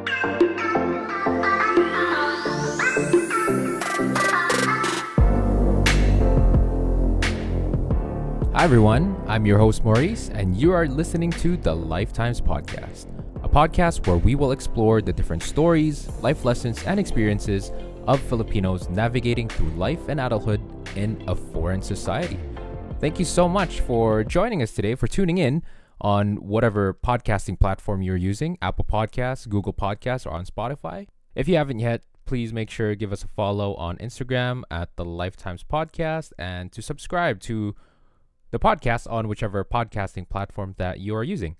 Hi everyone, I'm your host Maurice, and you are listening to the Lifetimes Podcast, a podcast where we will explore the different stories, life lessons, and experiences of Filipinos navigating through life and adulthood in a foreign society. Thank you so much for joining us today, for tuning in on whatever podcasting platform you're using, Apple Podcasts, Google Podcasts, or on Spotify. If you haven't yet, please make sure to give us a follow on Instagram at the Lifetimes Podcast and to subscribe to the podcast on whichever podcasting platform that you are using.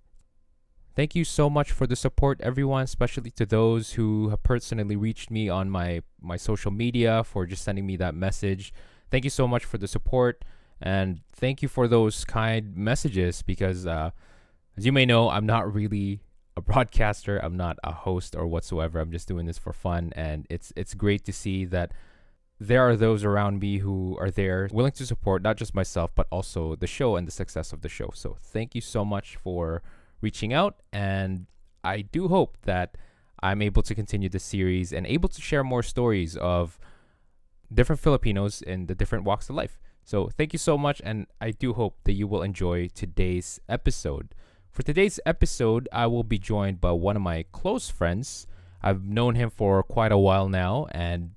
Thank you so much for the support, everyone, especially to those who have personally reached me on my social media for just sending me that message. Thank you so much for the support, and thank you for those kind messages because, as you may know, I'm not really a broadcaster. I'm not a host or whatsoever. I'm just doing this for fun, and it's great to see that there are those around me who are there willing to support not just myself, but also the show and the success of the show. So thank you so much for reaching out. And I do hope that I'm able to continue this series and able to share more stories of different Filipinos in the different walks of life. So thank you so much. And I do hope that you will enjoy today's episode. For today's episode, I will be joined by one of my close friends. I've known him for quite a while now, and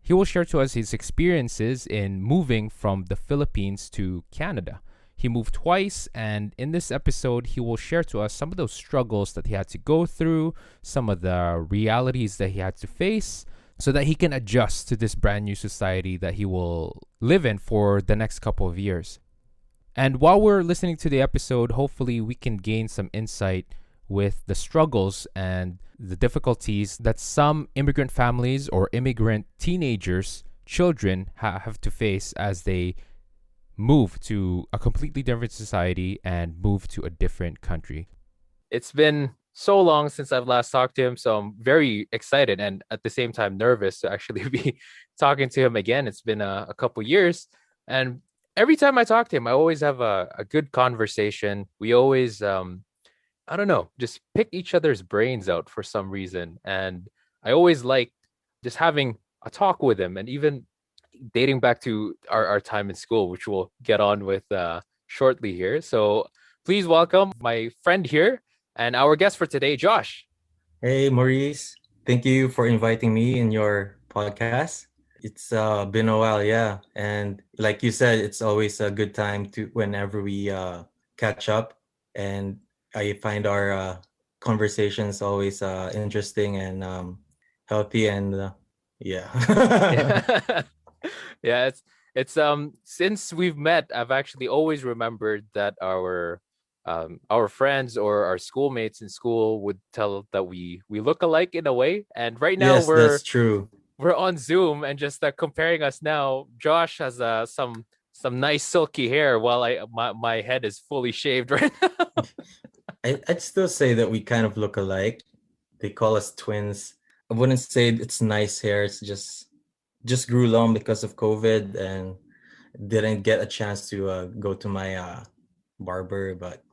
he will share to us his experiences in moving from the Philippines to Canada. He moved twice, and in this episode, he will share to us some of those struggles that he had to go through, some of the realities that he had to face, so that he can adjust to this brand new society that he will live in for the next couple of years. And while we're listening to the episode, hopefully we can gain some insight with the struggles and the difficulties that some immigrant families or immigrant teenagers, children have to face as they move to a completely different society and move to a different country. It's been so long since I've last talked to him, so I'm very excited and at the same time nervous to actually be talking to him again. It's been a couple years, and every time I talk to him, I always have a good conversation. We always I don't know, just pick each other's brains out for some reason. And I always like just having a talk with him, and even dating back to our time in school, which we'll get on with shortly here. So please welcome my friend here and our guest for today, Josh. Hey, Maurice. Thank you for inviting me in your podcast. It's been a while, yeah. And like you said, it's always a good time to whenever we catch up. And I find our conversations always interesting and healthy. And yeah. Yeah. Yeah, it's since we've met, I've actually always remembered that our friends or our schoolmates in school would tell that we look alike in a way. And right now Yes, that's true. we're on Zoom and just comparing us now. Josh has some nice silky hair while my head is fully shaved right now. I'd still say that we kind of look alike. They call us twins. I wouldn't say it's nice hair. It's just grew long because of COVID and didn't get a chance to go to my barber. But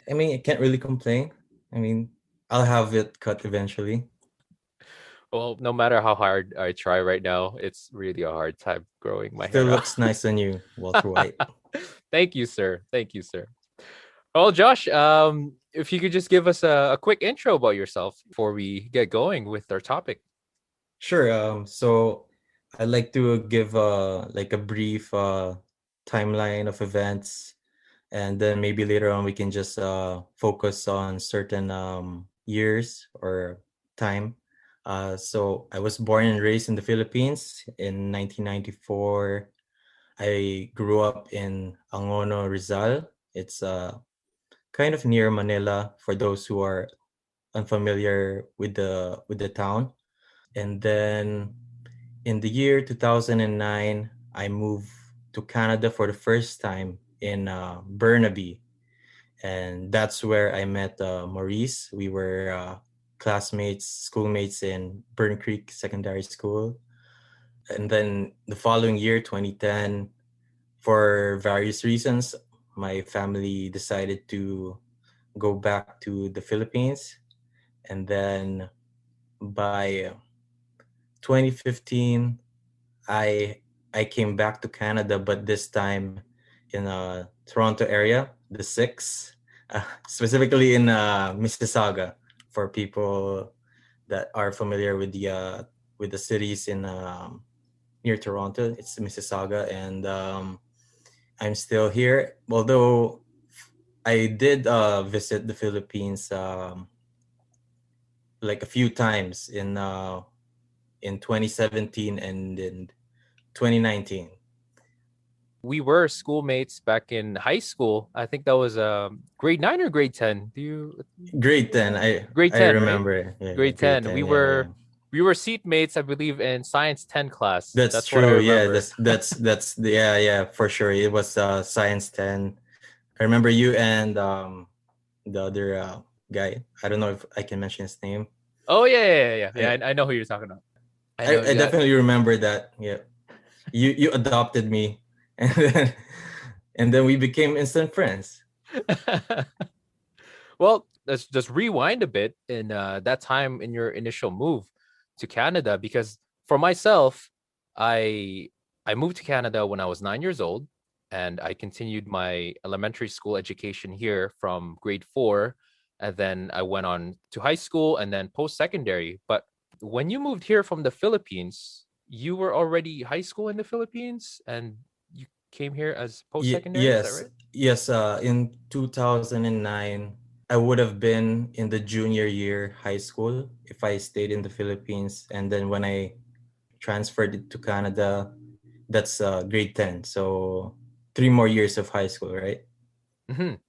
I mean, I can't really complain. I mean, I'll have it cut eventually. Well, no matter how hard I try right now, it's really a hard time growing my Still hair out. looks nice on you, Walter White. Thank you, sir. Thank you, sir. Well, Josh, if you could just give us a quick intro about yourself before we get going with our topic. Sure. So I'd like to give like a brief timeline of events, and then maybe later on we can just focus on certain years or time. So I was born and raised in the Philippines in 1994. I grew up in Angono, Rizal. It's kind of near Manila for those who are unfamiliar with the town. And then in the year 2009, I moved to Canada for the first time in Burnaby, and that's where I met Maurice. We were classmates, schoolmates in Burn Creek Secondary School. And then the following year, 2010, for various reasons, my family decided to go back to the Philippines. And then by 2015, I I came back to Canada, but this time in Toronto area, the six, specifically in Mississauga, for people that are familiar with the cities in near Toronto. It's Mississauga, and I'm still here. Although I did visit the Philippines like a few times in 2017 and in 2019. We were schoolmates back in high school. I think that was grade 9 or grade 10. Do you Grade 10, grade I 10, right? remember. Yeah, Grade grade 10. 10. Yeah, yeah. We were seatmates, I believe, in science 10 class. That's That's what I true. Yeah, remember. yeah, yeah, for sure. It was Science 10. I remember you and the other guy. I don't know if I can mention his name. Oh yeah. I I know who you're talking about. I know I you had. definitely remember that. Yeah. You adopted me and then we became instant friends. Well, let's just rewind a bit in that time in your initial move to Canada, because for myself, I I moved to Canada when I was 9 years old, and I continued my elementary school education here from grade 4, and then I went on to high school and then post secondary. But when you moved here from the Philippines, you were already high school in the Philippines, and you came here as post secondary. Is that Yes, right? yes. In 2009, I would have been in the junior year high school if I stayed in the Philippines. And then when I transferred it to Canada, that's grade 10. So 3 more years of high school, right?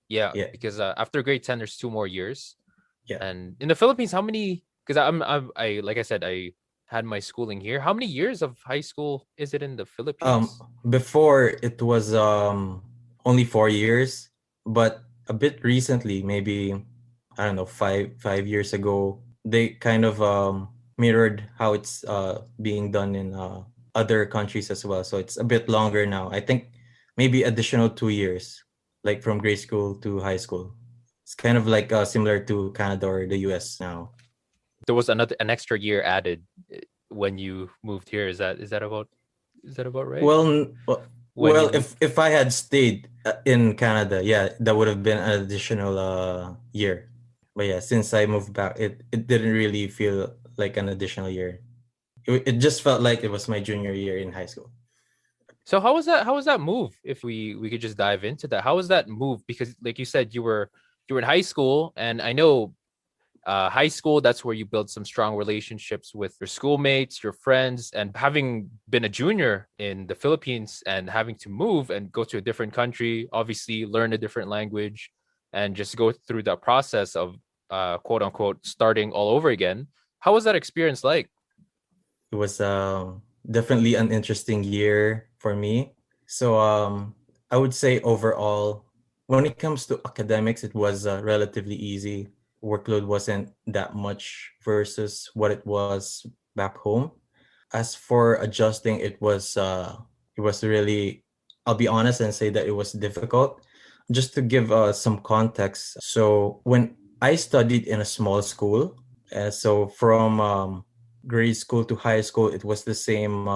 Yeah, Yeah, because after grade 10, there's 2 more years. yeah. And in the Philippines, how many? Because I like I said, I had my schooling here. How many years of high school is it in the Philippines? Before it was only 4 years, but a bit recently, maybe I don't know, five years ago, they kind of mirrored how it's being done in other countries as well. So it's a bit longer now. I think maybe additional 2 years, like from grade school to high school. It's kind of like similar to Canada or the US now. There was an extra year added when you moved here. Is that about right? Well, When you moved? if I had stayed in Canada, yeah, that would have been an additional year. But yeah, since I moved back, it didn't really feel like an additional year. It just felt like it was my junior year in high school. So how was that? How was that move? If we could just dive into that, how was that move? Because like you said, you were in high school, and I know high school, that's where you build some strong relationships with your schoolmates, your friends. And having been a junior in the Philippines and having to move and go to a different country, obviously learn a different language and just go through that process of quote unquote starting all over again. How was that experience like? It was definitely an interesting year for me. So I would say overall, when it comes to academics, it was relatively easy. Workload wasn't that much versus what it was back home. As for adjusting, it was really, I'll be honest and say that it was difficult. Just to give some context, so when I studied in a small school, so from grade school to high school, it was the same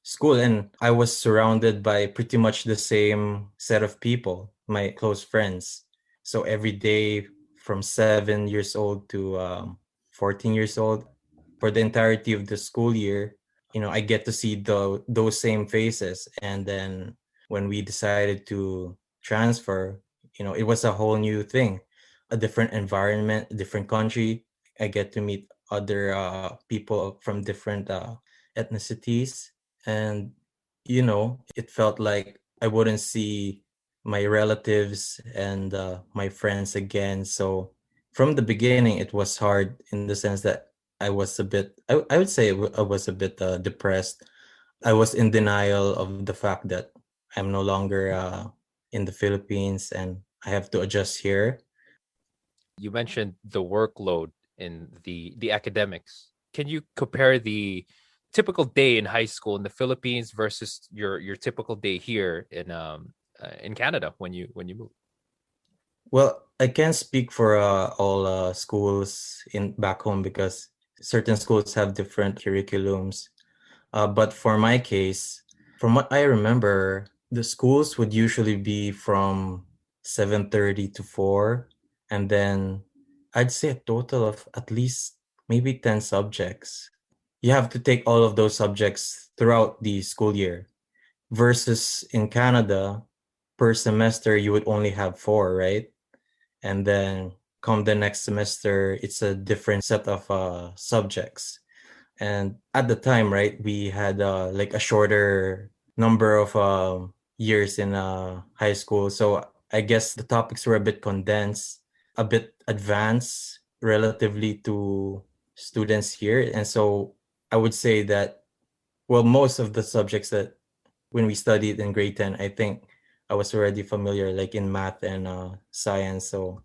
school, and I was surrounded by pretty much the same set of people, my close friends. So every day from 7 years old to 14 years old, for the entirety of the school year, I get to see those same faces. And then when we decided to transfer, it was a whole new thing, a different environment, a different country. I get to meet other people from different ethnicities. And, it felt like I wouldn't see my relatives and my friends again. So from the beginning, it was hard in the sense that I was a bit, I would say I was a bit depressed. I was in denial of the fact that I'm no longer in the Philippines and I have to adjust here. You mentioned the workload in the academics. Can you compare the typical day in high school in the Philippines versus your typical day here in Canada when you move? Well, I can't speak for all schools in back home because Certain schools have different curriculums. But for my case, from what I remember, the schools would usually be from 7:30 to 4, and then I'd say a total of at least maybe 10 subjects. You have to take all of those subjects throughout the school year. Versus in Canada, per semester, you would only have four, right? And then come the next semester, it's a different set of subjects. And at the time, right, we had like a shorter number of years in high school. So I guess the topics were a bit condensed, a bit advanced relatively to students here. And so I would say that, well, most of the subjects that when we studied in grade 10, I think I was already familiar, like in math and science. So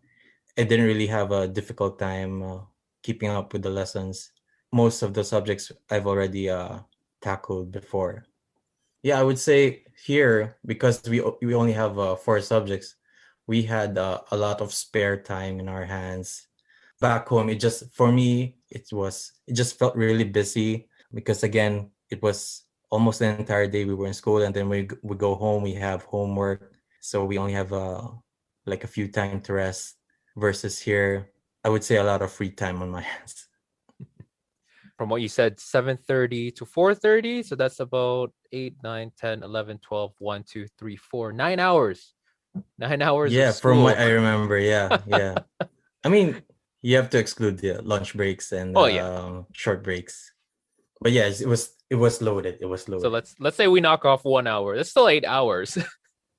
I didn't really have a difficult time keeping up with the lessons. Most of the subjects I've already tackled before. Yeah, I would say here, because we only have four subjects, we had a lot of spare time in our hands. Back home, it just for me it just felt really busy because again it was almost the entire day we were in school, and then we go home, we have homework, so we only have like a few time to rest. Versus here, I would say a lot of free time on my hands. From what you said, 7:30 to 4:30. So that's about 8, 9, 10, 11, 12, 1, 2, 3, 4, 9 hours. 9 hours of Yeah, from what school. I remember, yeah. I mean, you have to exclude the lunch breaks and Oh yeah. short breaks. But yeah, it was loaded. It was So loaded. let's say we knock off 1 hour. That's still 8 hours.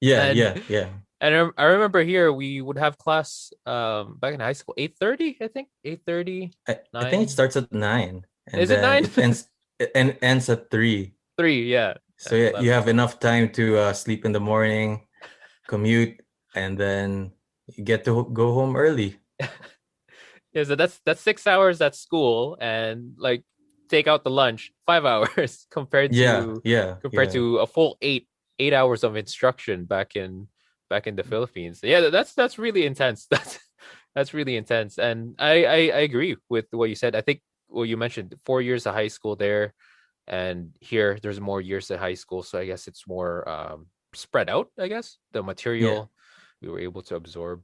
Yeah, and yeah. and I remember here we would have class back in high school 8:30, I think. 8:30, I think it 9. starts at 9 and Is it then 9? it ends at 3. 3, yeah. So And yeah, you 11. have enough time to sleep in the morning, commute, and then you get to go home early. Yeah, so that's 6 hours at school, and like take out the lunch, 5 hours compared Yeah, to yeah, compared yeah. to a full eight hours of instruction back in the Philippines. Yeah, that's really intense. That's really intense. And I agree with what you said. I think what you mentioned, 4 years of high school there, and here there's more years of high school. So I guess it's more spread out, I guess, the Yeah. material we were able to absorb.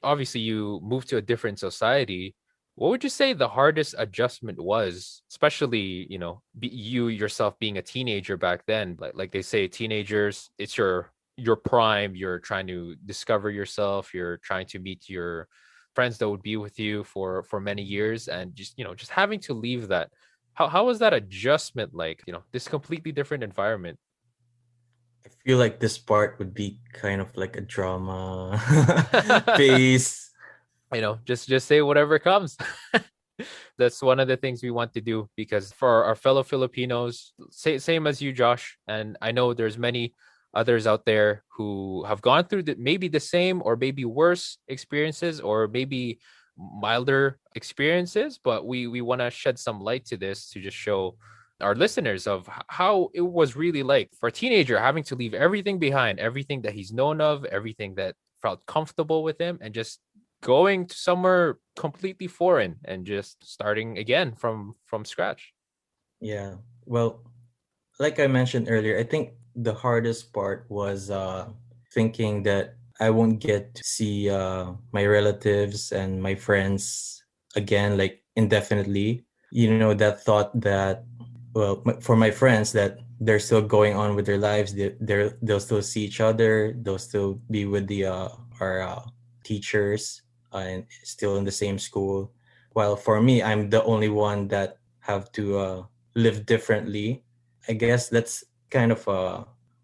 Obviously you moved to a different society. What would you say the hardest adjustment was, especially you yourself being a teenager back then? Like they say, teenagers, it's your prime. You're trying to discover yourself. You're trying to meet your friends that would be with you for many years, and just having to leave that. How was that adjustment like? This completely different environment. I feel like this part would be kind of like a drama phase. Just say whatever comes. That's one of the things we want to do, because for our fellow Filipinos, same as you, Josh, and I know there's many others out there who have gone through maybe the same or maybe worse experiences, or maybe milder experiences, but we want to shed some light to this to just show our listeners of how it was really like for a teenager having to leave everything behind, everything that he's known of, everything that felt comfortable with him, and just going to somewhere completely foreign and just starting again from scratch. Yeah. Well, like I mentioned earlier, I think the hardest part was thinking that I won't get to see my relatives and my friends again, like indefinitely. That thought that, well, for my friends, that they're still going on with their lives. They'll still see each other. They'll still be with the our teachers and still in the same school. While for me, I'm the only one that have to live differently. I guess that's kind of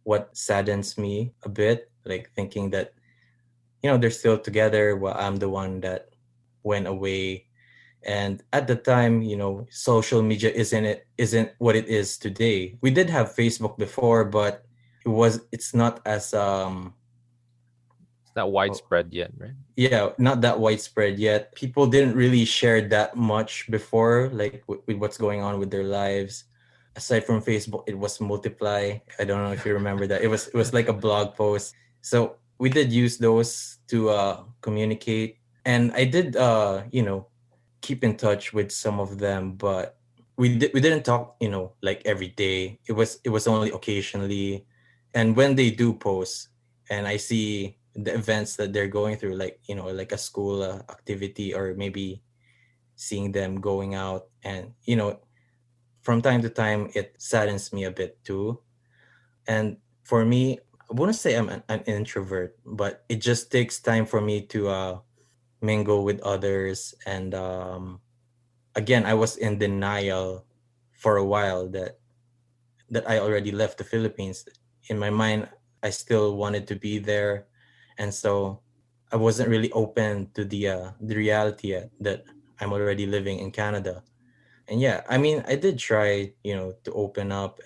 what saddens me a bit, like thinking that they're still together while I'm the one that went away. And at the time, social media isn't what it is today. We did have Facebook before, but it's not as It's not widespread yet, right? yeah, not that widespread yet. People didn't really share that much before, like with what's going on with their lives. Aside from Facebook, it was Multiply. I don't know if you remember that. It was like a blog post. So we did use those to communicate, and I did keep in touch with some of them, but we didn't talk, like every day. It was only occasionally, and when they do post, and I see the events that they're going through, like like a school activity, or maybe seeing them going out, and from time to time it saddens me a bit too. And for me, I wouldn't say I'm an introvert, but it just takes time for me to mingle with others. And again, I was in denial for a while that I already left the Philippines. In my mind, I still wanted to be there, and so I wasn't really open to the reality yet that I'm already living in Canada. And yeah, I mean, I did try, to open up,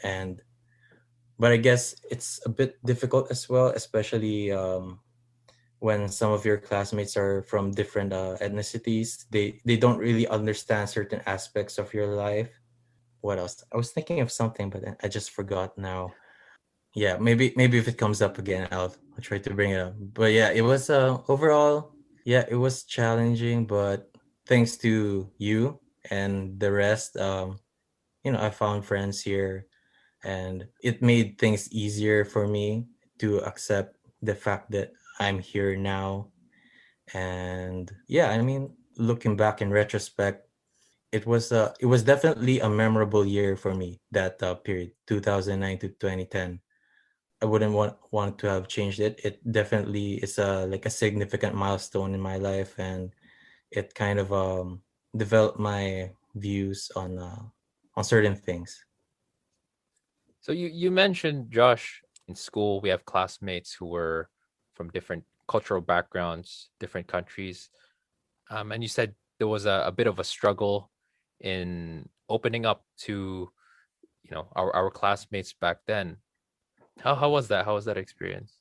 but I guess it's a bit difficult as well, especially when some of your classmates are from different ethnicities. They don't really understand certain aspects of your life. What else? I was thinking of something, but I just forgot now. Yeah, maybe if it comes up again, I'll try to bring it up. But yeah, it was overall, yeah, it was challenging, but thanks to you and the rest, I found friends here, and it made things easier for me to accept the fact that I'm here now. And yeah, I mean, looking back in retrospect, it was definitely a memorable year for me, that period, 2009 to 2010. I wouldn't want to have changed it. It definitely is a significant milestone in my life, and it kind of developed my views on certain things. So you mentioned, Josh, in school we have classmates who were from different cultural backgrounds, different countries, and you said there was a bit of a struggle in opening up to our classmates back then. How was that? How was that experience?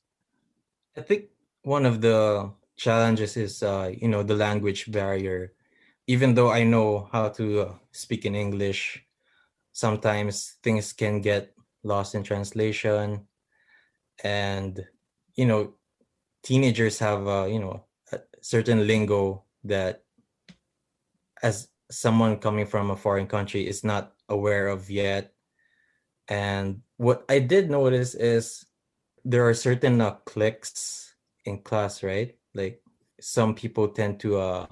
I think one of the challenges is the language barrier. Even though I know how to speak in English, sometimes things can get lost in translation. And you know teenagers have a certain lingo that, as someone coming from a foreign country, is not aware of yet. And what I did notice is there are certain cliques in class, right? Like, some people tend to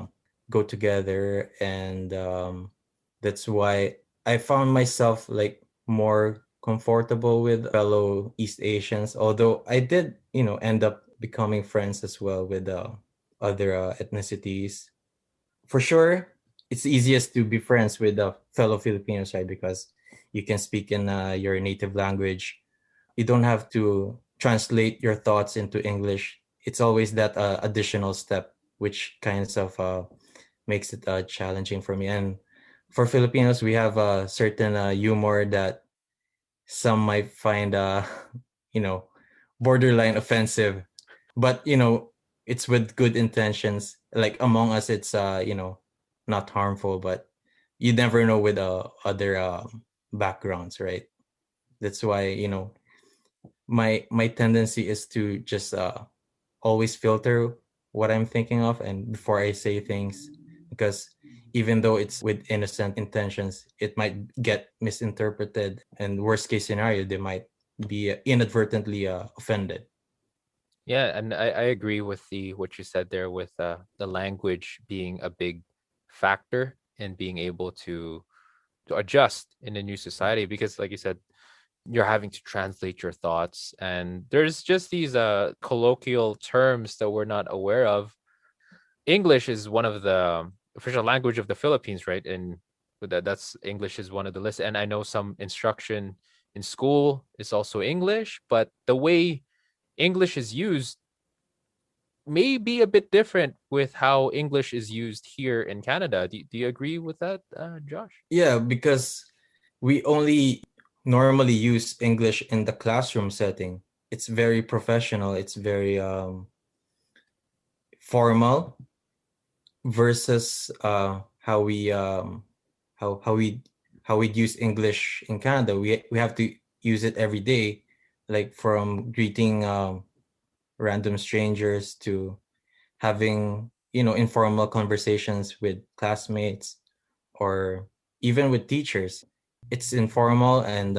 go together, and that's why I found myself like more comfortable with fellow East Asians. Although I did, end up becoming friends as well with other ethnicities. For sure, it's easiest to be friends with fellow Filipinos, right? Because you can speak in your native language. You don't have to translate your thoughts into English. It's always that additional step, which kinds of makes it challenging for me. And for Filipinos, we have a certain humor that some might find, you know, borderline offensive, but it's with good intentions. Like, among us, it's not harmful, but you never know with other backgrounds, right? That's why my tendency is to just always filter what I'm thinking of and before I say things, because even though it's with innocent intentions, it might get misinterpreted, and worst case scenario, they might be inadvertently offended. Yeah, and I agree with the what you said there with the language being a big factor in being able to adjust in a new society, because like you said, you're having to translate your thoughts, and there's just these colloquial terms that we're not aware of. English is one of the official language of the Philippines, right? And with that's English is one of the lists. And I know some instruction in school is also English, but the way English is used may be a bit different with how English is used here in Canada. Do you agree with that, Josh? Yeah, because we only normally use English in the classroom setting. It's very professional. It's very formal, versus how we how we use English in Canada. We have to use it every day, like from greeting random strangers to having informal conversations with classmates or even with teachers. It's informal, and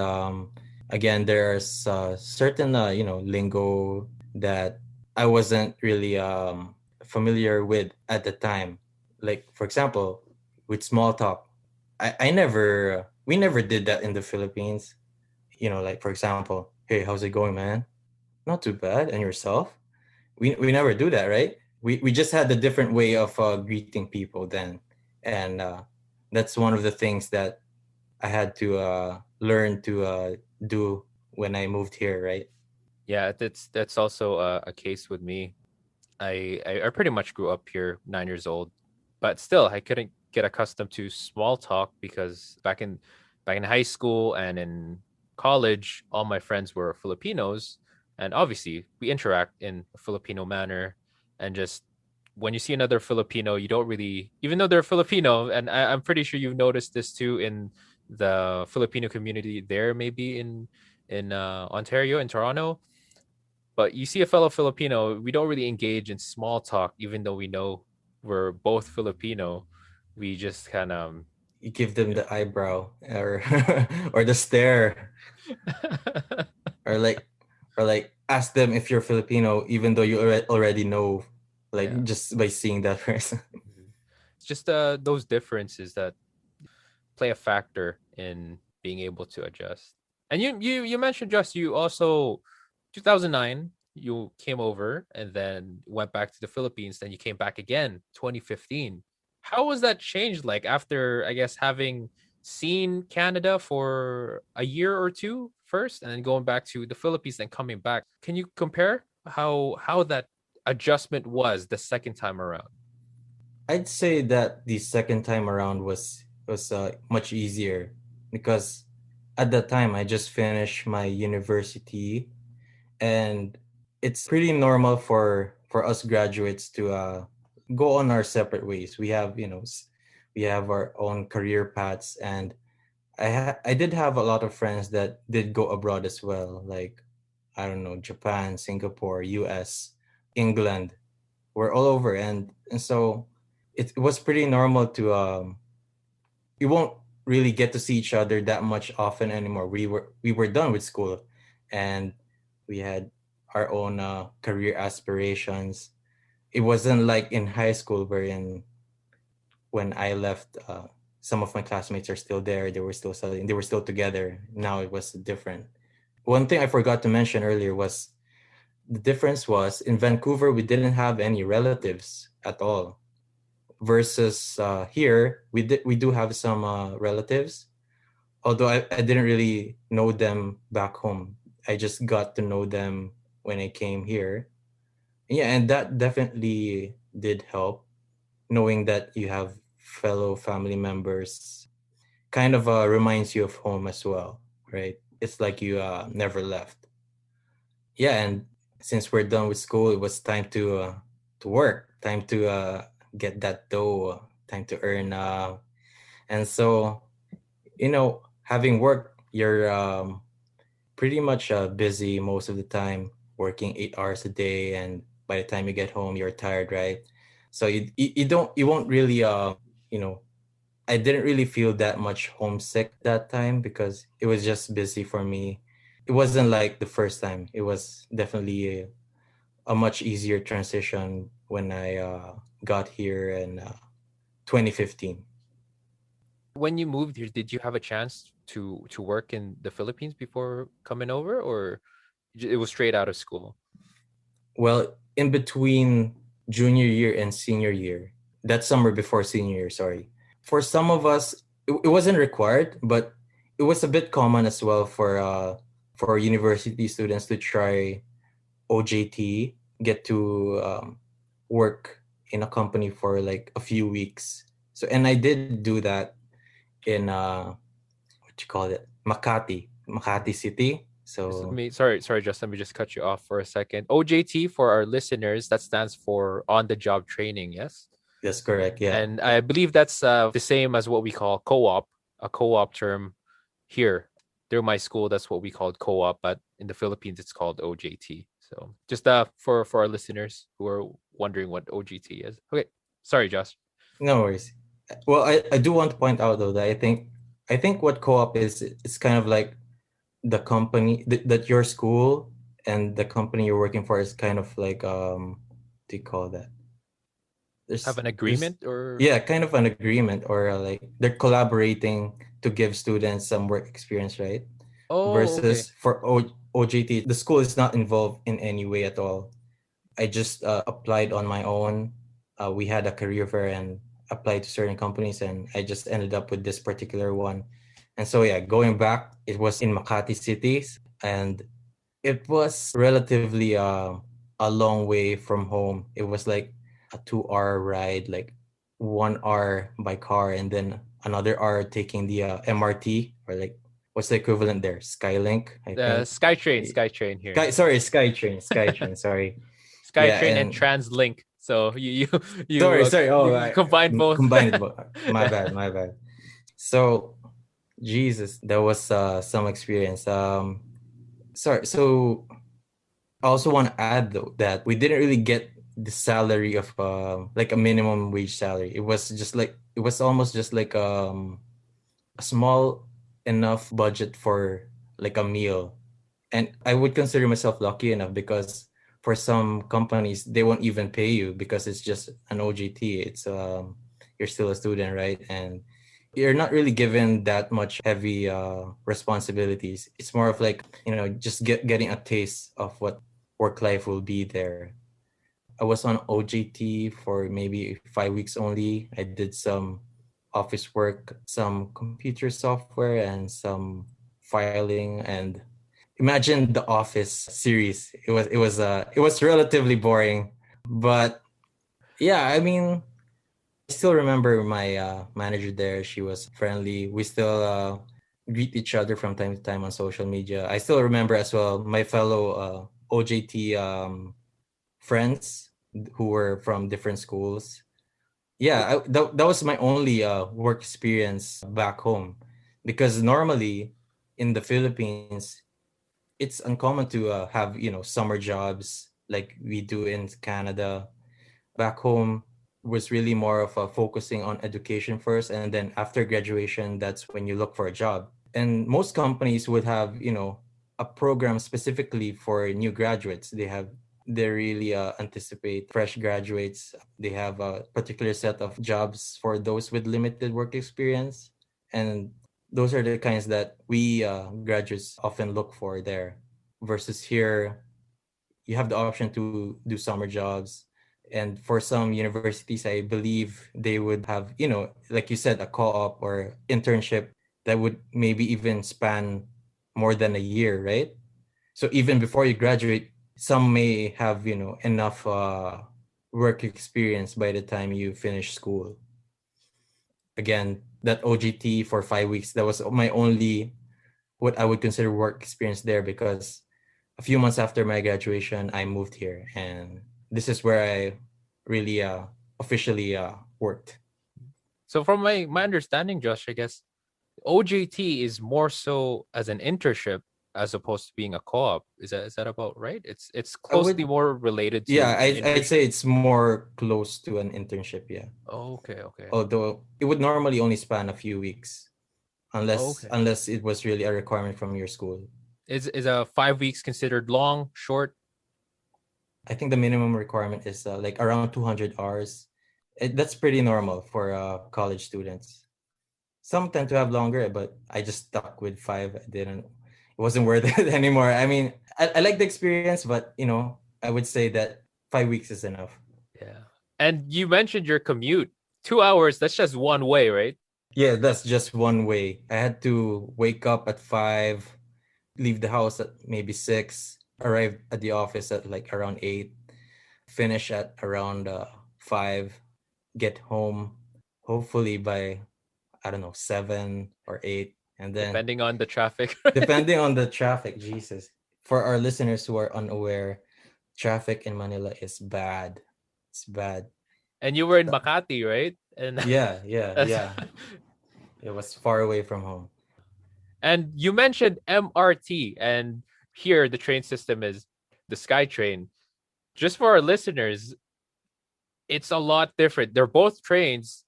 again, there's certain lingo that I wasn't really familiar with at the time. Like for example, with small talk, I never we never did that in the Philippines. Like for example, hey, how's it going, man? Not too bad, and yourself? We never do that, right? We just had a different way of greeting people then, and that's one of the things that I had to learn to do when I moved here, right? Yeah, that's also a case with me. I pretty much grew up here, 9 years old, but still I couldn't get accustomed to small talk because back in high school and in college, all my friends were Filipinos, and obviously we interact in a Filipino manner, and just when you see another Filipino, you don't really, even though they're Filipino, and I'm pretty sure you've noticed this too in the Filipino community there, maybe in Ontario, in Toronto, but you see a fellow Filipino, we don't really engage in small talk, even though we know we're both Filipino. We just kind of, You give them you the eyebrow or or the stare, or like ask them if you're Filipino, even though you already know, like yeah. just by seeing that person. Mhm. It's just those differences that play a factor in being able to adjust. And you mentioned just you also 2009 you came over and then went back to the Philippines. Then you came back again 2015. How was that changed like after I guess having seen Canada for a year or two first and then going back to the Philippines and coming back? Can you compare how that adjustment was the second time around? I'd say that the second time around was much easier because at that time I just finished my university, and it's pretty normal for us graduates to go on our separate ways. We have we have our own career paths, and I did have a lot of friends that did go abroad as well, like I don't know, Japan, Singapore, US, England. We're all over, and so it was pretty normal to we won't really get to see each other that much often anymore. We were done with school, and we had our own career aspirations. It wasn't like in high school wherein when I left, some of my classmates are still there. They were still studying. They were still together. Now it was different. One thing I forgot to mention earlier was the difference was in Vancouver we didn't have any relatives at all. Versus here we do have some relatives, although I didn't really know them back home. I just got to know them when I came here. Yeah, and that definitely did help, knowing that you have fellow family members. Kind of reminds you of home as well, right? It's like you never left. Yeah, and since we're done with school, it was time to work, time to get that dough, time to earn. And so, having work, you're pretty much busy most of the time, working 8 hours a day, and by the time you get home, you're tired, right? So you won't really you know I didn't really feel that much homesick that time because it was just busy for me. It wasn't like the first time. It was definitely a much easier transition when I got here in 2015. When you moved here, did you have a chance to work in the Philippines before coming over, or it was straight out of school? Well, in between junior year and senior year, that summer before senior year, sorry. For some of us, it wasn't required, but it was a bit common as well for university students to try OJT, get to work in a company for like a few weeks. So, and I did do that in what you call it, Makati City. Just let So me, sorry, just let me just cut you off for a second. OJT for our listeners, that stands for on the job training, yes? that's correct. Yeah, And I believe that's the same as what we call co-op, a co-op term here. Through my school, that's what we called co-op, but in the Philippines, it's called OJT. So just for our listeners who are wondering what OJT is. Okay. Sorry, Josh. No worries. Well, I do want to point out though that I think what co-op is, it's kind of like the company that your school and the company you're working for is kind of like what do you call that? Have an There's agreement or yeah, kind of an agreement, or like they're collaborating to give students some work experience, right? oh, okay. Versus for OJT, the school is not involved in any way at all. I just applied on my own. We had a career fair and applied to certain companies, and I just ended up with this particular one. And so, yeah, going back, it was in Makati City, and it was relatively a long way from home. It was like a 2 hour ride, like 1 hour by car, and then another hour taking the MRT, or like what's the equivalent there? Skylink, I think. Skytrain here. Sorry, Skytrain, sorry. Yeah, Skytrain and and TransLink. So sorry, sorry. Oh, you I combine both. combined it. My bad, my bad. So, Jesus, that was some experience. Sorry. So, I also want to add though that we didn't really get the salary of like a minimum wage salary. It was just like it was almost just like a small enough budget for like a meal. And I would consider myself lucky enough because for some companies they won't even pay you because it's just an OJT. It's you're still a student, right? And you're not really given that much heavy responsibilities. It's more of like, just getting a taste of what work life will be there. I was on OJT for maybe 5 weeks only. I did some office work, some computer software, and some filing. And imagine the Office series. It was relatively boring, but yeah, I mean, I still remember my manager there. She was friendly. We still greet each other from time to time on social media. I still remember as well my fellow OJT friends who were from different schools. Yeah, that was my only work experience back home, because normally in the Philippines it's uncommon to have summer jobs like we do in Canada. Back home was really more of a focusing on education first, and then after graduation that's when you look for a job. And most companies would have a program specifically for new graduates. They really anticipate fresh graduates. They have a particular set of jobs for those with limited work experience, and those are the kinds that we graduates often look for there. Versus here, you have the option to do summer jobs. And for some universities, I believe they would have, like you said, a co-op or internship that would maybe even span more than a year, right? So even before you graduate, some may have, enough work experience by the time you finish school. Again, that OGT for 5 weeks, that was my only what I would consider work experience there, because a few months after my graduation, I moved here, and this is where I really officially worked. So from my understanding, Josh, I guess OJT is more so as an internship as opposed to being a co-op. Is that about right? It's I closely would, more related yeah, to an I'd internship. say it's more close to an internship, yeah. Okay, okay. Although it would normally only span a few weeks, unless Okay. unless it was really a requirement from your school. Is a 5 weeks considered long, short? I think the minimum requirement is like around 200 hours. That's pretty normal for college students. Some tend to have longer, but I just stuck with 5. I didn't. It wasn't worth it anymore. I mean, I like the experience, but I would say that 5 weeks is enough. Yeah. And you mentioned your commute. 2 hours, that's just one way, right? Yeah, that's just one way. I had to wake up at 5, leave the house at maybe 6, arrive at the office at like around 8, finish at around 5, get home hopefully by, I don't know, 7 or 8, and then Depending on the traffic, right? depending on the traffic. Jesus. For our listeners who are unaware, traffic in Manila is bad. It's bad. And you were in Makati, right? And Yeah, yeah, that's yeah. It was far away from home. and you mentioned MRT, and here the train system is the SkyTrain. Just for our listeners, It's a lot different. They're both trains,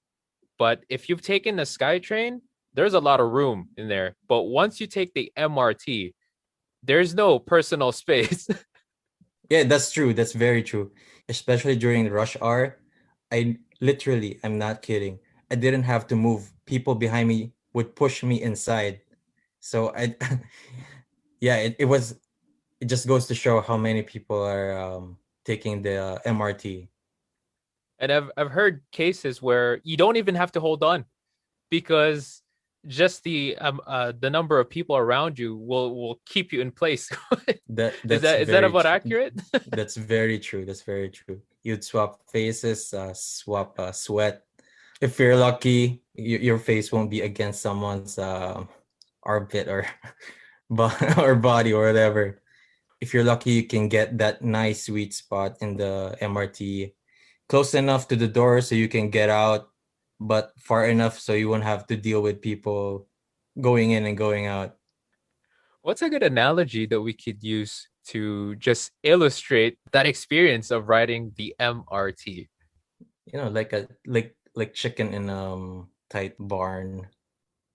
but if you've taken the SkyTrain, there's a lot of room in there. But once you take the MRT, there's no personal space. Yeah, that's true. That's very true. Especially during the rush hour. I'm not kidding. I didn't have to move. People behind me would push me inside. So yeah, it just goes to show how many people are taking the MRT. And I've heard cases where you don't even have to hold on because just the number of people around you will keep you in place. That's Is that very about true. accurate? That's very true. That's very true. You'd swap faces, swap sweat. If you're lucky, your face won't be against someone's armpit or or body or whatever. If you're lucky, you can get that nice sweet spot in the MRT, close enough to the door so you can get out, but far enough so you won't have to deal with people going in and going out. What's a good analogy that we could use to just illustrate that experience of riding the MRT? Like a like chicken in tight barn.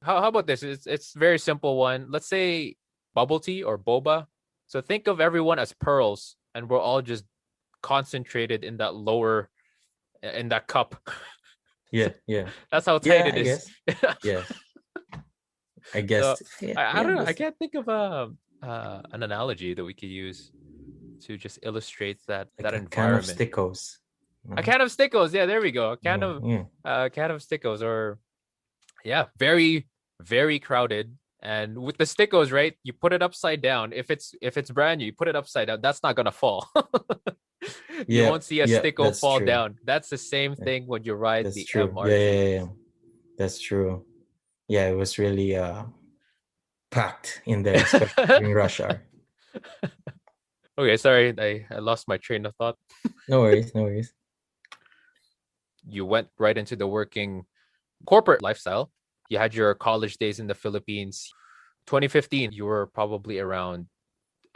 How about this? It's a very simple one. Let's say bubble tea or boba. So think of everyone as pearls, and we're all just concentrated in that lower in that cup. Yeah, yeah. That's how tight Yeah, it I is. guess. Yeah, I So guess. Yeah, I yeah, don't know. I that's can't think of an analogy that we could use to just illustrate like that a can of environment. stickos. A Mhm. can of stickos. Yeah, there we go. Yeah, yeah. A can of stickos, or yeah, very very crowded. And with the stickos, right? You put it upside down. If it's brand new, you put it upside down. That's not gonna fall. You won't Yep, see a yep, sticko that's fall true. down. That's the same Yeah, thing when you ride that's the true. Yeah, yeah, MRT. yeah, yeah. That's true. Yeah, it was really packed in there, especially during rush hour. Okay, sorry, I lost my train of thought. No worries, no worries. You went right into the working corporate lifestyle. You had your college days in the Philippines. 2015, you were probably around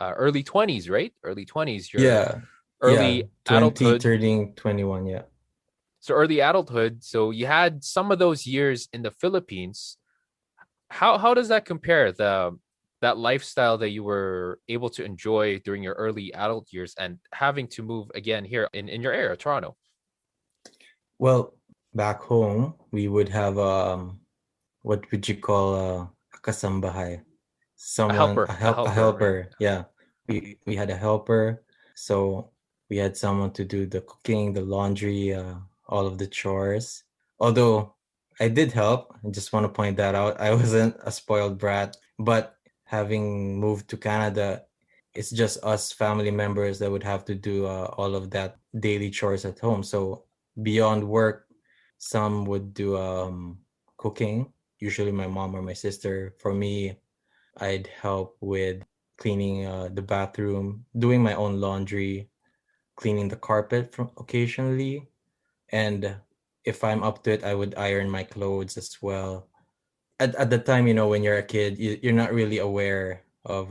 early 20s, right? Early 20s, your Yeah, yeah. early 20 adulthood. turning 21, yeah. So early adulthood. So you had some of those years in the Philippines. How does that compare that lifestyle that you were able to enjoy during your early adult years and having to move again here in your area, Toronto? Well, back home, we would have what would you call a kasambahay? Someone A a helper, right? helper. Yeah. We had a helper. So we had someone to do the cooking, the laundry, all of the chores. Although I did help, I just want to point that out. I wasn't a spoiled brat, but having moved to Canada, it's just us family members that would have to do all of that daily chores at home. So beyond work, some would do cooking, usually my mom or my sister. For me, I'd help with cleaning the bathroom, doing my own laundry, cleaning the carpet from occasionally, and if I'm up to it, I would iron my clothes as well. At the time, when you're a kid, you're not really aware of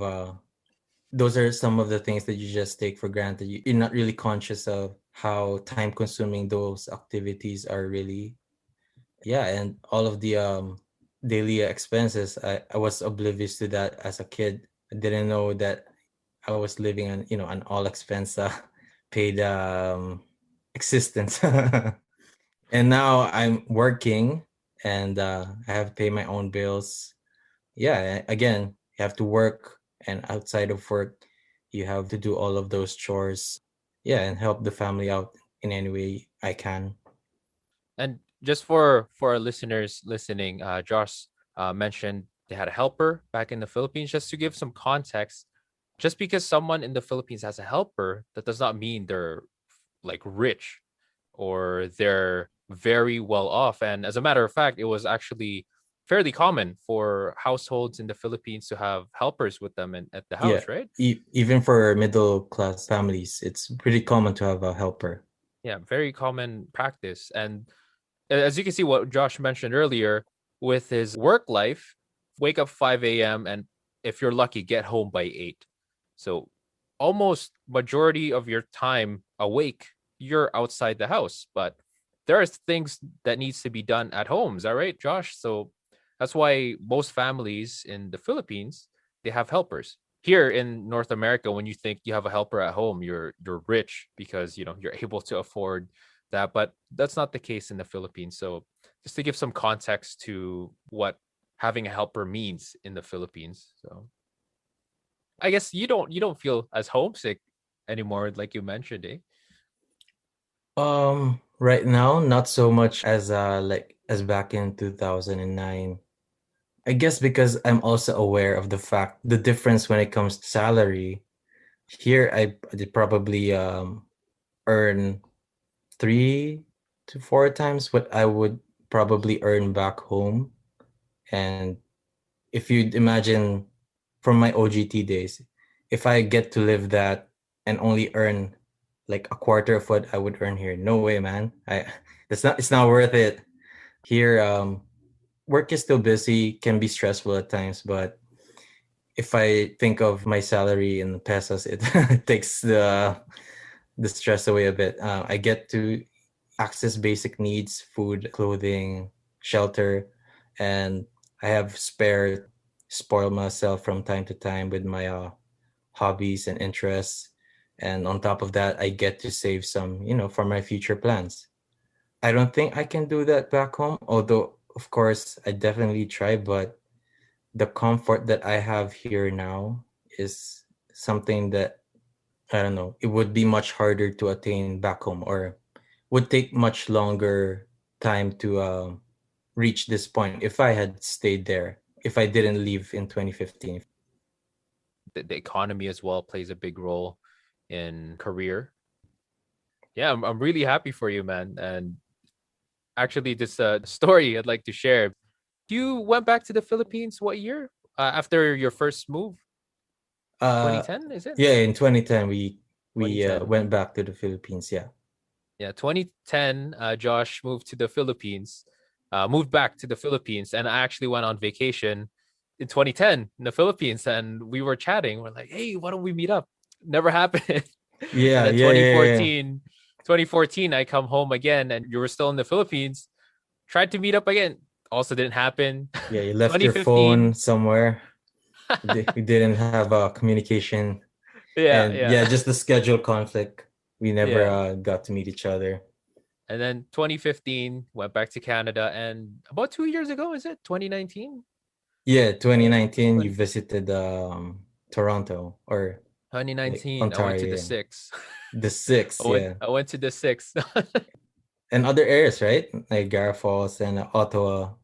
those are some of the things that you just take for granted. You're not really conscious of how time consuming those activities are really. Yeah, and all of the daily expenses, I was oblivious to that as a kid. I didn't know that I was living on, an all expense paid existence. And now I'm working and I have to pay my own bills. Yeah, again, you have to work, and outside of work, you have to do all of those chores. Yeah, and help the family out in any way I can. And just for our listeners listening, Josh mentioned they had a helper back in the Philippines. Just to give some context, just because someone in the Philippines has a helper, that does not mean they're like rich or they're very well off. And as a matter of fact, it was actually fairly common for households in the Philippines to have helpers with them at the Yeah, house, right? even for middle class families, it's pretty common to have a helper. Yeah, very common practice. And as you can see, what Josh mentioned earlier with his work life, wake up 5 a.m. and if you're lucky, get home by 8. So almost majority of your time awake you're outside the house, but there are things that needs to be done at home. Is that right, Josh? So that's why most families in the Philippines, they have helpers. Here in North America, when you think you have a helper at home, you're rich because you're able to afford that. But that's not the case in the Philippines. So just to give some context to what having a helper means in the Philippines. So I guess you don't feel as homesick anymore, like you mentioned, eh? Right now, not so much as as back in 2009. I guess because I'm also aware of the difference when it comes to salary. Here, I did probably earn 3 to 4 times what I would probably earn back home. And if you imagine from my OGT days, if I get to live that and only earn like a quarter of what I would earn here, no way, man. It's not worth it. Here, work is still busy, can be stressful at times, but if I think of my salary in pesos, it takes the stress away a bit. I get to access basic needs, food, clothing, shelter, and I have spare to spoil myself from time to time with my hobbies and interests. And on top of that, I get to save some, for my future plans. I don't think I can do that back home, although, of course, I definitely try, but the comfort that I have here now is something that I don't know, it would be much harder to attain back home or would take much longer time to reach this point if I had stayed there, if I didn't leave in 2015. The economy as well plays a big role in career. Yeah, I'm really happy for you, man. And actually, this story I'd like to share. You went back to the Philippines what year? After your first move? Uh, 2010, is it? yeah, in 2010 we 2010. went back to the Philippines. Yeah, Yeah, 2010, Josh moved to the Philippines, moved back to the Philippines, and I actually went on vacation in 2010 in the Philippines, and we were chatting. We're like, hey, why don't we meet up? Never happened. And yeah, then yeah, yeah, yeah. 2014, I come home again, and you were still in the Philippines. Tried to meet up again, also didn't happen. Yeah, you left your 2015, phone somewhere. We didn't have communication, yeah, and yeah, yeah, just the schedule conflict. We never yeah. got to meet each other. And then 2015 went back to Canada, and about 2 years ago, is it 2019? Yeah, 2019 you 20, visited Toronto or like 2019, I went to the Ontario. six. The six, I went yeah. I went to the six. And other areas, right? Like Niagara Falls and Ottawa.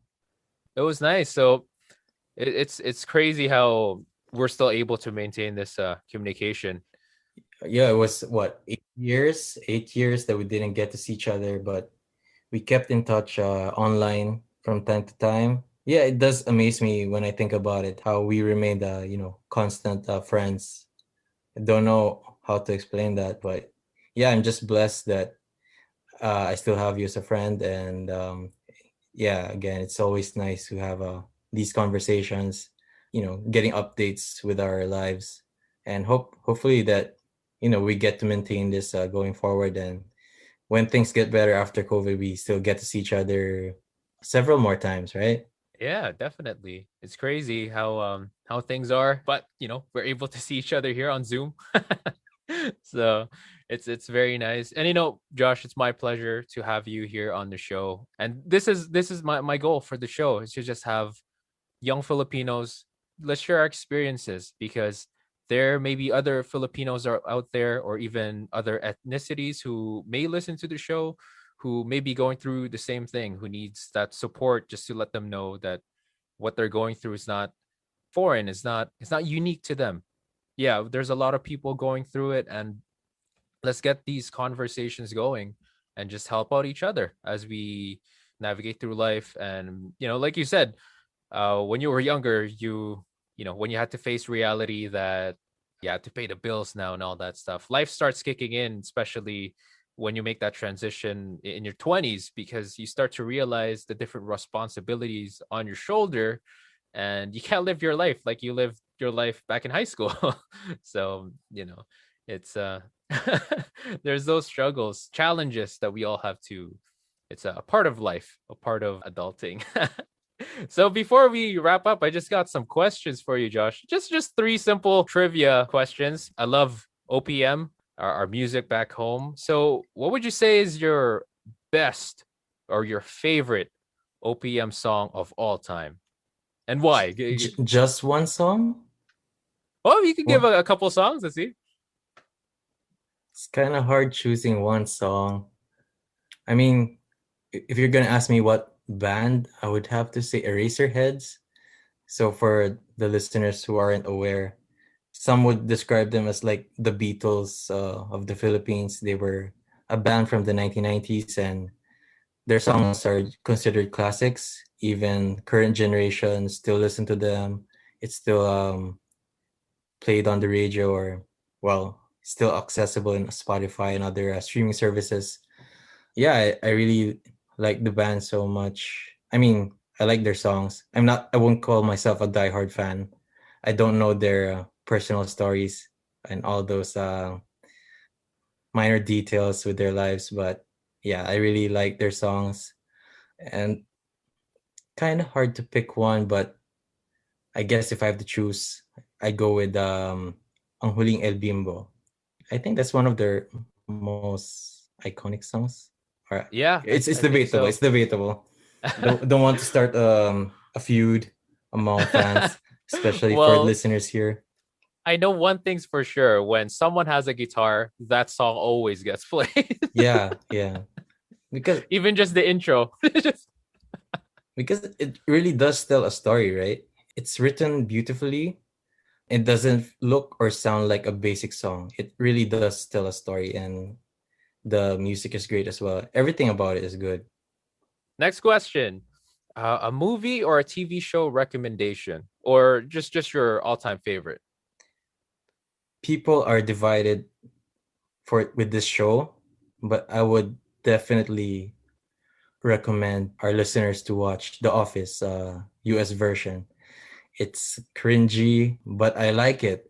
It was nice. So it's crazy how we're still able to maintain this communication. Yeah, it was what, 8 years? 8 years that we didn't get to see each other, but we kept in touch online from time to time. Yeah, it does amaze me when I think about it, how we remained, constant friends. I don't know how to explain that, but yeah, I'm just blessed that I still have you as a friend. And yeah, again, it's always nice to have these conversations, getting updates with our lives, and hopefully that we get to maintain this going forward. And when things get better after COVID, we still get to see each other several more times, right? Yeah, definitely. It's crazy how things are, but we're able to see each other here on Zoom. So it's very nice. And Josh, it's my pleasure to have you here on the show. And this is my goal for the show is to just have young Filipinos, let's share our experiences because there may be other Filipinos are out there or even other ethnicities who may listen to the show who may be going through the same thing, who needs that support just to let them know that what they're going through is not foreign, it's not unique to them. Yeah, there's a lot of people going through it and let's get these conversations going and just help out each other as we navigate through life. And like you said, when you were younger, when you had to face reality that you had to pay the bills now and all that stuff, life starts kicking in, especially when you make that transition in your 20s, because you start to realize the different responsibilities on your shoulder and you can't live your life like you lived your life back in high school. So, it's There's those struggles, challenges that we all have to. It's a part of life, a part of adulting. So before we wrap up, I just got some questions for you, Josh. Just three simple trivia questions. I love OPM, our music back home. So what would you say is your best or your favorite OPM song of all time? And why? Just one song? Oh, you could give What? a couple songs. Let's see. It's kind of hard choosing one song. I mean, if you're gonna ask me what band, I would have to say Eraserheads. So for the listeners who aren't aware, some would describe them as like the Beatles of the Philippines. They were a band from the 1990s, and their songs are considered classics. Even current generations still listen to them. It's still played on the radio, or well, still accessible in Spotify and other streaming services. Yeah, I really like the band so much. I mean, I like their songs. I won't call myself a diehard fan. I don't know their personal stories and all those minor details with their lives, but yeah, I really like their songs. And kind of hard to pick one, but I guess if I have to choose, I go with Ang Huling El Bimbo. I think that's one of their most iconic songs. All right. Yeah, It's I think debatable. so. It's debatable. Don't want to start a feud among fans, especially for Well, listeners here. I know one thing's for sure. When someone has a guitar, that song always gets played. Yeah, yeah. Because Even just the intro. Just- because it really does tell a story, right? It's written beautifully. It doesn't look or sound like a basic song. It really does tell a story, and the music is great as well. Everything about it is good. Next question. A movie or a TV show recommendation, or just your all-time favorite? People are divided for with this show, but I would definitely recommend our listeners to watch The Office US version. It's cringy, but I like it.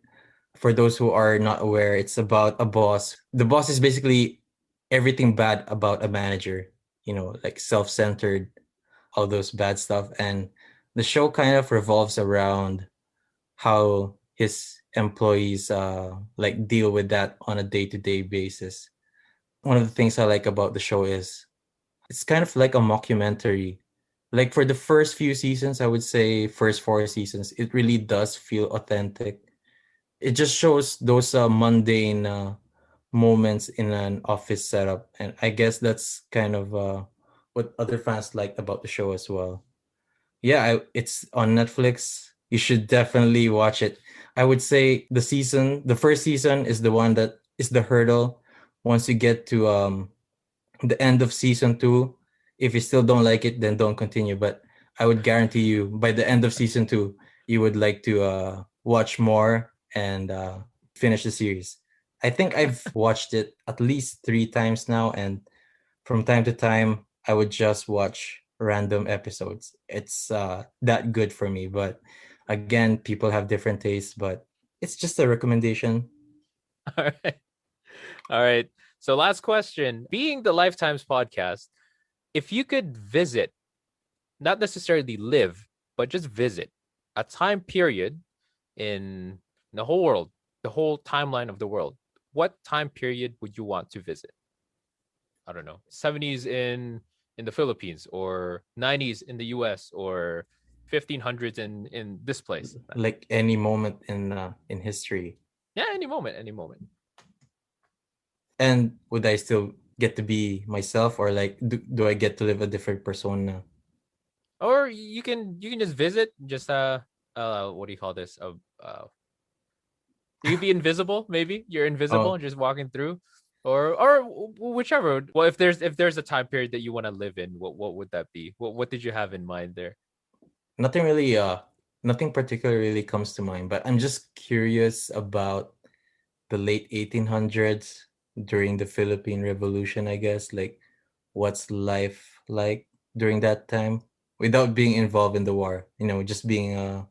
For those who are not aware, it's about a boss. The boss is basically everything bad about a manager, like self-centered, all those bad stuff. And the show kind of revolves around how his employees like deal with that on a day-to-day basis. One of the things I like about the show is it's kind of like a mockumentary. Like for the first few seasons, I would say first four seasons, it really does feel authentic. It just shows those mundane moments in an office setup, and I guess that's kind of what other fans liked about the show as well. Yeah, it's on Netflix. You should definitely watch it. I would say the first season is the one that is the hurdle. Once you get to the end of season two, if you still don't like it, then don't continue. But I would guarantee you by the end of season two, you would like to watch more and finish the series. I think I've watched it at least three times now, and from time to time, I would just watch random episodes. It's that good for me. But again, people have different tastes, but it's just a recommendation. All right. All right. So last question. Being the Lifetimes podcast, if you could visit, not necessarily live, but just visit a time period in the whole world, the whole timeline of the world, what time period would you want to visit? I don't know, 70s in the Philippines, or 90s in the US, or 1500s in this place. Like any moment in history. Yeah, any moment, any moment. And would I still get to be myself, or like do I get to live a different persona? Or you can just visit, just what do you call this? You could be invisible, maybe. You're invisible Oh, just walking through. Or whichever. Well, if there's a time period that you want to live in, what would that be? What did you have in mind there? nothing really nothing particular really comes to mind, but I'm just curious about the late 1800s during the Philippine Revolution, I guess. Like what's life like during that time without being involved in the war, just being a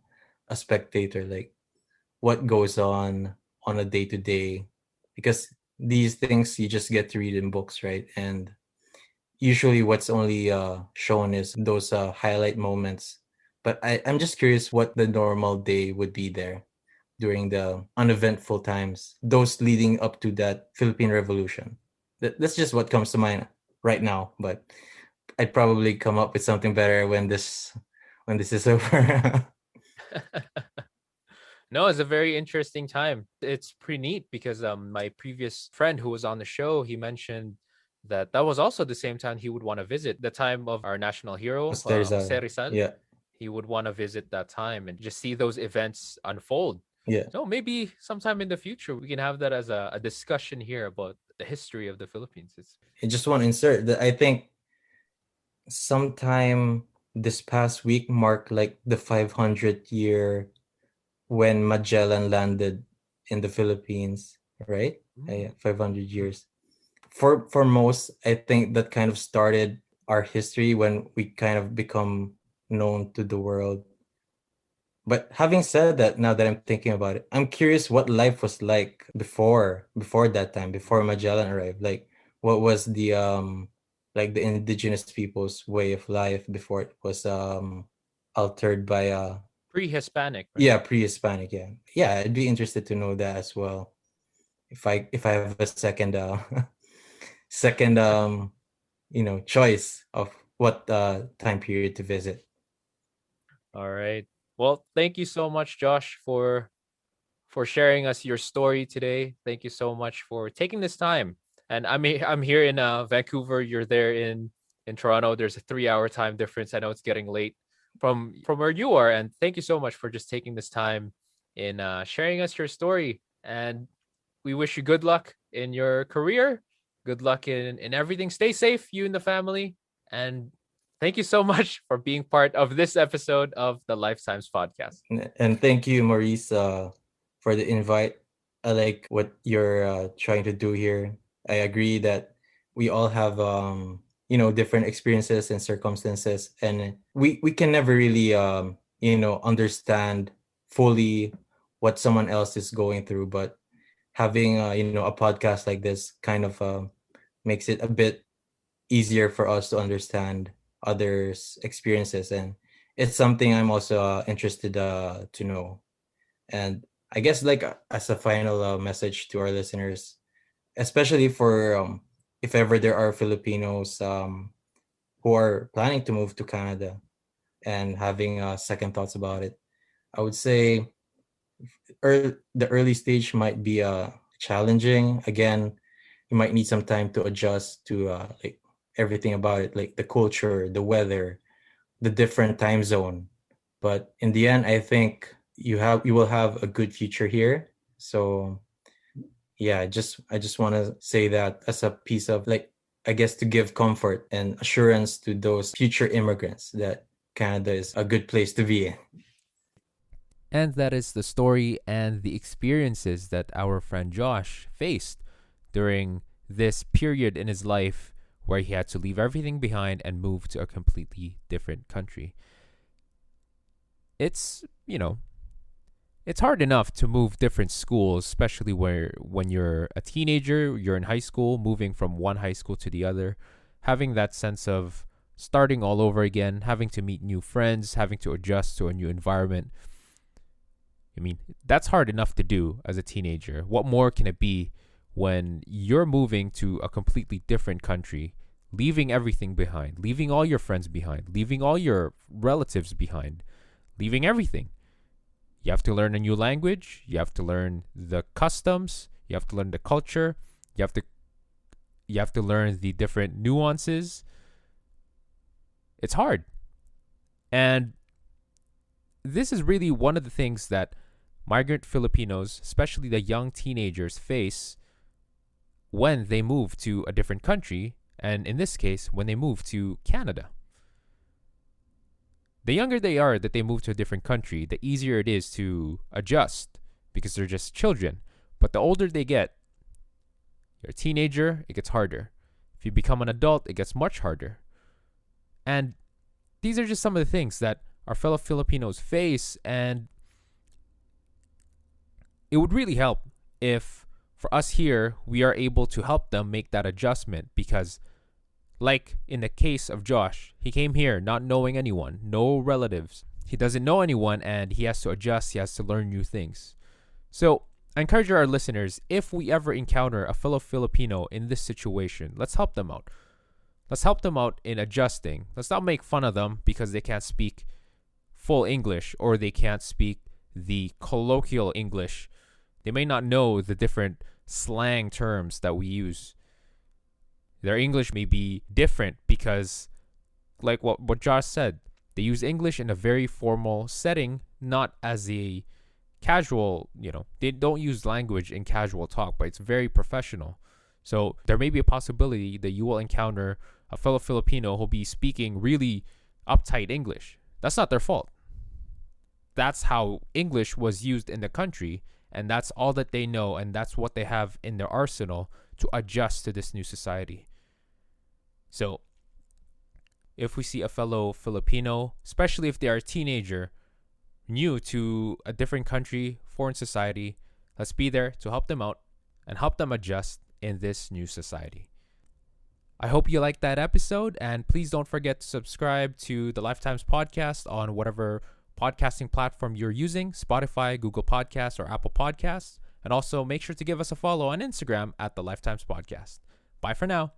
spectator, like what goes on a day to day, because these things you just get to read in books, right? And usually what's only shown is those highlight moments. But I'm just curious what the normal day would be there during the uneventful times, those leading up to that Philippine Revolution. That's just what comes to mind right now. But I'd probably come up with something better when this is over. No, it's a very interesting time. It's pretty neat because my previous friend who was on the show, he mentioned that that was also the same time he would want to visit, the time of our national hero, There's Jose a Rizal. yeah, He would want to visit that time and just see those events unfold. yeah. So maybe sometime in the future we can have that as a discussion here about the history of the Philippines. It's I just want to insert that I think sometime this past week marked like the 500th year when Magellan landed in the Philippines, right? 500 years. For most, I think that kind of started our history when we kind of become known to the world. But having said that, now that I'm thinking about it, I'm curious what life was like before that time, before Magellan arrived. Like what was the like the indigenous people's way of life before it was altered by pre-Hispanic, right? yeah, pre-Hispanic, yeah. Yeah, I'd be interested to know that as well. If I have a second second choice of what time period to visit. All right. Well, thank you so much, Josh, for sharing us your story today. Thank you so much for taking this time. And I'm here in Vancouver. You're there in Toronto. There's a 3 hour time difference. I know it's getting late from where you are. And thank you so much for just taking this time in sharing us your story. And we wish you good luck in your career. Good luck in everything. Stay safe, you and the family. And thank you so much for being part of this episode of the Lifetimes podcast. And thank you, Maurice, for the invite. I like what you're trying to do here. I agree that we all have different experiences and circumstances, and we can never really understand fully what someone else is going through. But having a podcast like this kind of makes it a bit easier for us to understand others' experiences, and it's something I'm also interested to know. And I guess like as a final message to our listeners, especially for if ever there are Filipinos who are planning to move to Canada and having second thoughts about it, I would say the early stage might be challenging. Again, you might need some time to adjust to like everything about it, like the culture, the weather, the different time zone. But in the end, I think you will have a good future here. So yeah, I just want to say that as a piece of like, I guess, to give comfort and assurance to those future immigrants that Canada is a good place to be in. And that is the story and the experiences that our friend Josh faced during this period in his life where he had to leave everything behind and move to a completely different country. It's, it's hard enough to move different schools, especially when you're a teenager, you're in high school, moving from one high school to the other, having that sense of starting all over again, having to meet new friends, having to adjust to a new environment. I mean, that's hard enough to do as a teenager. What more can it be when you're moving to a completely different country, leaving everything behind, leaving all your friends behind, leaving all your relatives behind, leaving everything? You have to learn a new language, you have to learn the customs, you have to learn the culture, you have to learn the different nuances. It's hard. And this is really one of the things that migrant Filipinos, especially the young teenagers, face when they move to a different country, and in this case, when they move to Canada. The younger they are that they move to a different country, the easier it is to adjust because they're just children. But the older they get, you're a teenager, it gets harder. If you become an adult, it gets much harder. And these are just some of the things that our fellow Filipinos face, and it would really help if For us here, we are able to help them make that adjustment because, like in the case of Josh, he came here not knowing anyone, no relatives. He doesn't know anyone and he has to adjust, he has to learn new things. So, I encourage our listeners, if we ever encounter a fellow Filipino in this situation, let's help them out. Let's help them out in adjusting. Let's not make fun of them because they can't speak full English or they can't speak the colloquial English. They may not know the different slang terms that we use. Their English may be different because, like what Josh said, they use English in a very formal setting, not as a casual, they don't use language in casual talk, but it's very professional. So there may be a possibility that you will encounter a fellow Filipino who'll be speaking really uptight English. That's not their fault. That's how English was used in the country, and that's all that they know, and that's what they have in their arsenal to adjust to this new society. So if we see a fellow Filipino, especially if they are a teenager, new to a different country, foreign society, let's be there to help them out and help them adjust in this new society. I hope you liked that episode, and please don't forget to subscribe to the Lifetimes podcast on whatever podcasting platform you're using, Spotify, Google Podcasts, or Apple Podcasts. And also make sure to give us a follow on Instagram at the Lifetimes Podcast. Bye for now.